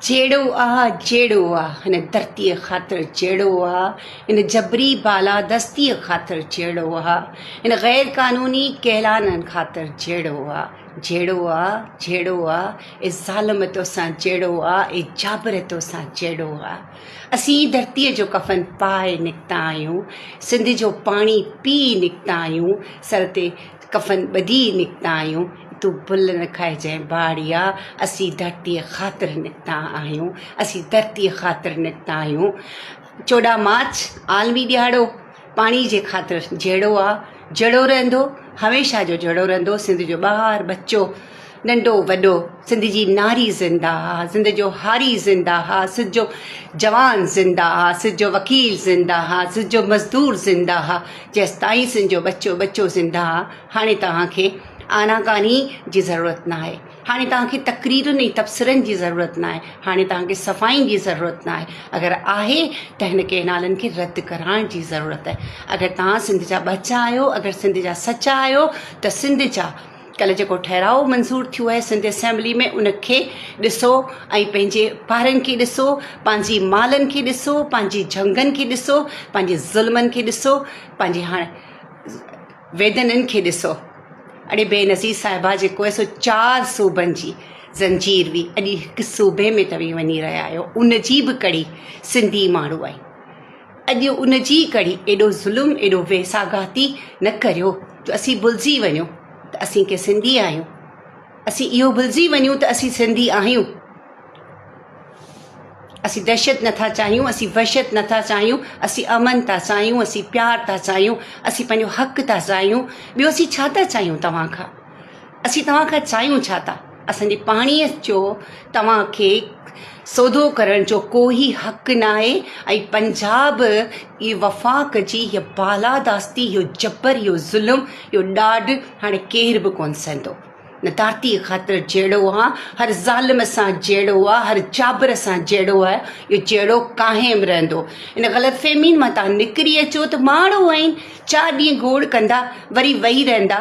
जेड़ो आ हिन धरतीअ ख़ातिर जेड़ो आ हिन जबरी बाला दस्तीअ ख़ातिर जेड़ो आ हिन गैर क़ानूनी कहलाननि ख़ातिर जेड़ो आ ए ज़ालिम तोसां जेड़ो आ ए जाबर तोसां जेड़ो आ। असीं धरतीअ जो कफ़न पाए निकिता आहियूं, सिंध जो पाणी पी निकिता आहियूं, सर ते कफ़न ॿधी निकिता आहियूं। तूं भुल न खाइजांइ बाड़िया, असीं धरतीअ ख़ातिर निकिता आहियूं, असीं धरतीअ ख़ातिर निकिता आहियूं। 14 मार्च आलमी ॾियारो पाणी जे ख़ातिर जहिड़ो आहे, जहिड़ो रहंदो, हमेशह जो जहिड़ो रहंदो। सिंध जो ॿार बच्चो नंढो वॾो, सिंध जी नारी ज़िंदा हा, सिंध जो हारी ज़िंदा हा, सिंध जो जवान ज़िंदा हा, सिंध जो वकील ज़िंदा हा, सिंध जो मज़दूर ज़िंदा हा। जेसिताईं सिंध जो बच्चो ज़िंदा हा, हाणे तव्हांखे आनाकानी जी ज़रूरत न आहे, हाणे तव्हांखे तक़रीरुनि ऐं तबसरनि जी ज़रूरत न आहे, हाणे तव्हांखे सफ़ाइनि जी ज़रूरत न आहे। अगरि आहे त हिन केनालनि खे रद्द कराइण जी ज़रूरत आहे। अगरि तव्हां सिंध जा बचा आहियो, अगरि सिंध जा सचा आहियो, त सिंध जा कल्ह जेको ठहराउ मंज़ूर थियो आहे सिंध असेंबली में, उनखे ॾिसो ऐं पंहिंजे ॿारनि खे ॾिसो, पंहिंजी मालनि खे ॾिसो, पंहिंजी जंगनि खे ॾिसो, पंहिंजे ज़ुल्मनि खे ॾिसो, पंहिंजे हाणे वेदननि खे ॾिसो। अड़े बेनज़ीर साहिबा जेको आहे सो 4 सूबनि जी ज़ंजीर हुई, अॼु हिकु सूबे में तव्हीं वञी रहिया आहियो, उन जी बि कड़ी सिंधी माण्हू आहे। अॼु उन जी कड़ी एॾो ज़ुल्म एॾो वेसागाती न करियो जो असीं भुलिजी वञूं त असीं के सिंधी आहियूं, असीं इहो भुलिजी वञूं त असीं सिंधी आहियूं। असीं दहशत नथा चाहियूं, असीं वहशत नथा चाहियूं, असीं अमन था चाहियूं, असीं प्यार था चाहियूं, असीं पंहिंजो हक़ था चाहियूं। ॿियो असीं छा था चाहियूं तव्हां खां? असीं तव्हां खां चाहियूं छा था? असांजे पाणीअ जो तव्हांखे सौदो करण जो कोई हक़ न आहे। ऐं पंजाब इहा वफ़ाक़ जी हीअ बालादास्ती, इहो जबर, इहो ज़ुल्म, इहो ॾाढ हाणे केर बि कोन सहंदो। न धरतीअ ख़ातिर जहिड़ो आहे, हर ज़ालिम सां जहिड़ो आहे, हर जाबर सां जहिड़ो आहे, इहो जहिड़ो क़ाइमु रहंदो। इन ग़लतफ़हमी मां तव्हां निकिरी अचो त माण्हू आहिनि, 4 ॾींहं गोड़ कंदा वरी वेही रहंदा,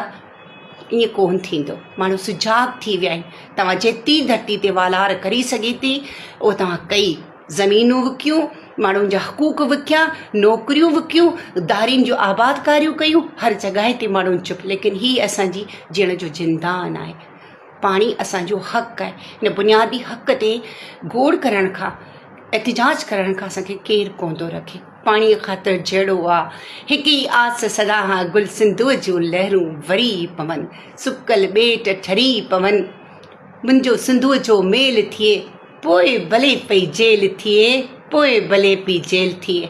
ईअं कोन थींदो। माण्हू सुजाग थी विया आहिनि। तव्हां जेतिरी धरती ते वालार करी सघे थी उहो तव्हां कई। ज़मीनूं विकियूं, माण्हुनि जा हक़ूक़ विकिया, नौकरियूं विकियूं, दारियुनि जो आबादकारियूं कयूं, हर जॻह ते माण्हुनि चुप। लेकिन हीअ असांजी जीअण जो जिंदान आहे। पाणी असांजो हक़ आहे। हिन बुनियादी हक़ ते गोड़ करण खां, एहतिजाज करण खां असांखे केरु कोन थो रखे। पाणीअ ख़ातिर जहिड़ो आहे, हिक ई आस सदा गुल सिंधूअ जूं लहरूं वरी पवनि, सुकल ॿेट ठरी पवनि, मुंहिंजो सिंधूअ जो मेल थिए, पोइ भले पई जेल थिए, पोइ भले पई जेल थिए।